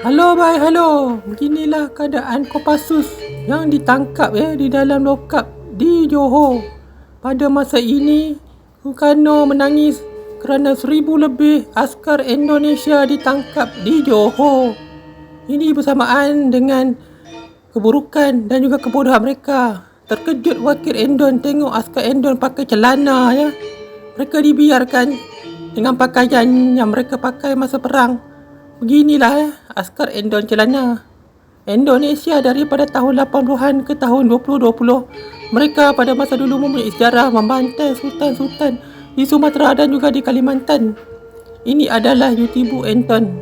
Halo bhai, halo. Beginilah keadaan Kopassus yang ditangkap di dalam lokap di Johor. Pada masa ini, Sukarno menangis kerana 1,000 lebih askar Indonesia ditangkap di Johor. Ini bersamaan dengan keburukan dan juga kebodohan mereka. Terkejut wakil Endon tengok askar Endon pakai celana ya. Mereka dibiarkan dengan pakaian yang mereka pakai masa perang. Beginilah askar Endon celana. Indonesia daripada tahun 80-an ke tahun 2020, mereka pada masa dulu mempunyai sejarah membantai sultan-sultan di Sumatera dan juga di Kalimantan. Ini adalah Yutibu Anton.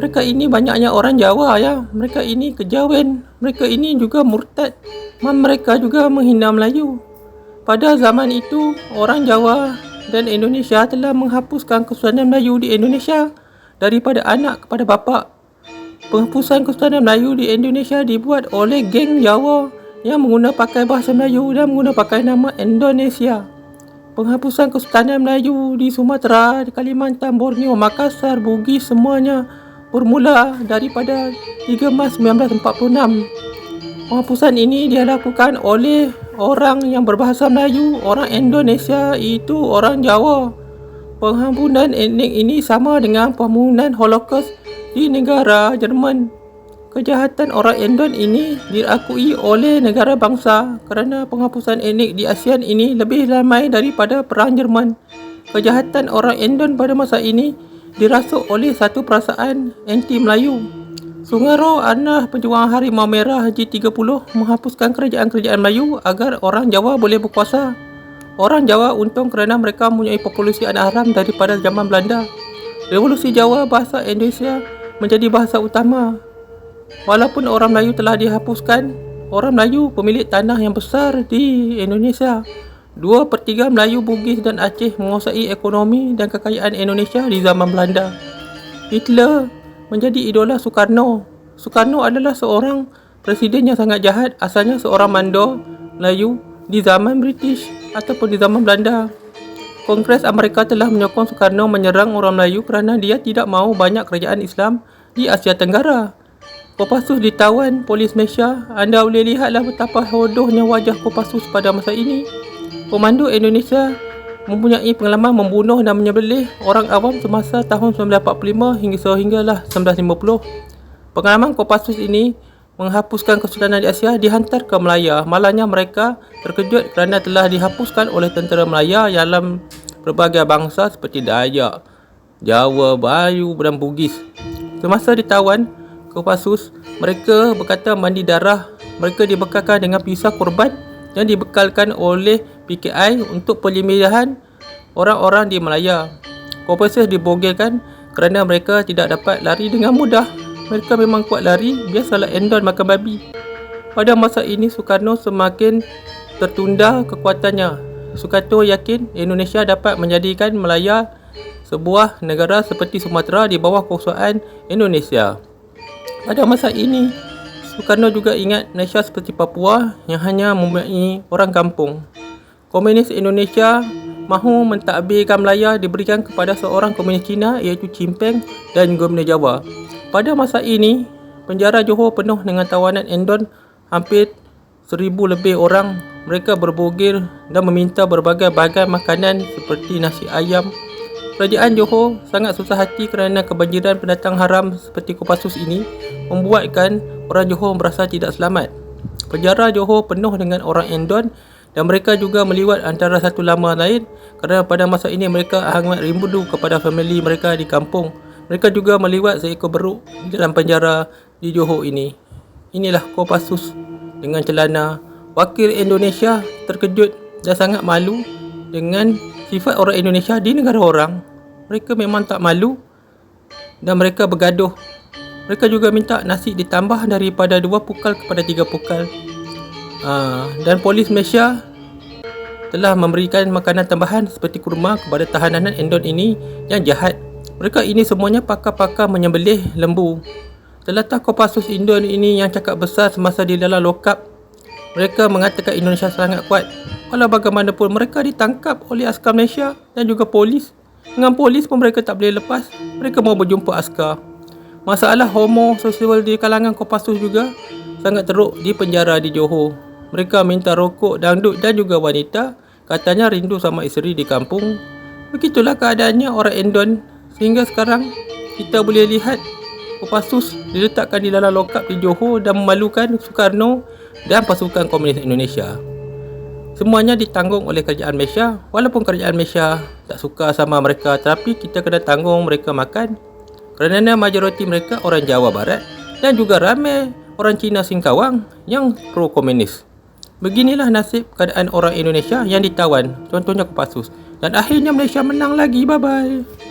Mereka ini banyaknya orang Jawa ya. Mereka ini kejawen. Mereka ini juga murtad. Mereka juga menghina Melayu. Pada zaman itu, orang Jawa dan Indonesia telah menghapuskan Kesultanan Melayu di Indonesia daripada anak kepada bapa. Penghapusan Kesultanan Melayu di Indonesia dibuat oleh geng Jawa yang menggunakan pakai bahasa Melayu dan menggunakan pakai nama Indonesia. Penghapusan Kesultanan Melayu di Sumatera, di Kalimantan, Borneo, Makassar, Bugis semuanya bermula daripada 3 Mac 1946. Penghapusan ini dilakukan oleh orang yang berbahasa Melayu, orang Indonesia, itu orang Jawa. Penghambunan etnik ini sama dengan pembunuhan Holocaust di negara Jerman. Kejahatan orang Endon ini diakui oleh negara bangsa kerana penghapusan etnik di ASEAN ini lebih ramai daripada Perang Jerman. Kejahatan orang Endon pada masa ini dirasuk oleh satu perasaan anti-Melayu. Sungai Anak Perjuangan Harimau Merah G30 menghapuskan kerajaan-kerajaan Melayu agar orang Jawa boleh berkuasa. Orang Jawa untung kerana mereka mempunyai populasi anak haram daripada zaman Belanda. Revolusi Jawa, bahasa Indonesia menjadi bahasa utama. Walaupun orang Melayu telah dihapuskan, orang Melayu pemilik tanah yang besar di Indonesia. 2/3 Melayu, Bugis dan Aceh menguasai ekonomi dan kekayaan Indonesia di zaman Belanda. Hitler menjadi idola Sukarno. Sukarno adalah seorang presiden yang sangat jahat, asalnya seorang mandor Melayu di zaman British ataupun di zaman Belanda. Kongres Amerika telah menyokong Sukarno menyerang orang Melayu kerana dia tidak mahu banyak kerajaan Islam di Asia Tenggara. Kopassus ditawan polis Malaysia. Anda boleh lihatlah betapa bodohnya wajah Kopassus pada masa ini. Komando Indonesia mempunyai pengalaman membunuh dan menyembelih orang awam semasa tahun 1945 sehinggalah 1950. Pengalaman Kopassus ini menghapuskan Kesultanan di Asia dihantar ke Melaya. Malangnya mereka terkejut kerana telah dihapuskan oleh tentera Melaya dalam berbagai bangsa seperti Dayak, Jawa, Melayu dan Bugis. Semasa ditawan Kopassus, mereka berkata mandi darah. Mereka dibekalkan dengan pisau korban yang dibekalkan oleh PKI untuk pemilihan orang-orang di Melaya. Kopassus dibogelkan kerana mereka tidak dapat lari dengan mudah. Mereka memang kuat lari, biasalah Endon makan babi. Pada masa ini, Sukarno semakin tertunda kekuatannya. Sukarno yakin Indonesia dapat menjadikan Melaya sebuah negara seperti Sumatera di bawah kekuasaan Indonesia. Pada masa ini, Sukarno juga ingat Malaysia seperti Papua yang hanya mempunyai orang kampung. Komunis Indonesia mahu mentadbirkan Melaya diberikan kepada seorang komunis Cina iaitu Chimpeng dan Gubernur Jawa. Pada masa ini, penjara Johor penuh dengan tawanan Endon, hampir 1,000 lebih orang. Mereka berbogel dan meminta berbagai bahagian makanan seperti nasi ayam. Kerajaan Johor sangat susah hati kerana kebanjiran pendatang haram seperti Kopassus ini membuatkan orang Johor merasa tidak selamat. Penjara Johor penuh dengan orang Endon dan mereka juga meliwat antara satu sama lain kerana pada masa ini mereka amat rindu kepada famili mereka di kampung. Mereka juga meliwat seekor beruk di dalam penjara di Johor ini. Inilah Kopassus dengan celana. Wakil Indonesia terkejut dan sangat malu dengan sifat orang Indonesia di negara orang. Mereka memang tak malu dan mereka bergaduh. Mereka juga minta nasi ditambah daripada 2 pukal kepada 3 pukal. Dan polis Malaysia telah memberikan makanan tambahan seperti kurma kepada tahanan Endon ini yang jahat. Mereka ini semuanya pakar-pakar menyembelih lembu. Terletak Kopassus Endon ini yang cakap besar semasa di dalam lokap. Mereka mengatakan Indonesia sangat kuat. Walau bagaimanapun mereka ditangkap oleh askar Malaysia dan juga polis. Dengan polis pun mereka tak boleh lepas. Mereka mahu berjumpa askar. Masalah homoseksual di kalangan Kopassus juga sangat teruk di penjara di Johor. Mereka minta rokok, dangdut dan juga wanita. Katanya rindu sama isteri di kampung. Begitulah keadaannya orang Endon. Sehingga sekarang kita boleh lihat Kopassus diletakkan di dalam lokap di Johor dan memalukan Soekarno dan pasukan Komunis Indonesia. Semuanya ditanggung oleh kerajaan Malaysia. Walaupun kerajaan Malaysia tak suka sama mereka, tapi kita kena tanggung mereka makan. Kerana majoriti mereka orang Jawa Barat dan juga ramai orang Cina Singkawang yang pro-komunis. Beginilah nasib keadaan orang Indonesia yang ditawan, contohnya Kopassus. Dan akhirnya Malaysia menang lagi. Bye-bye.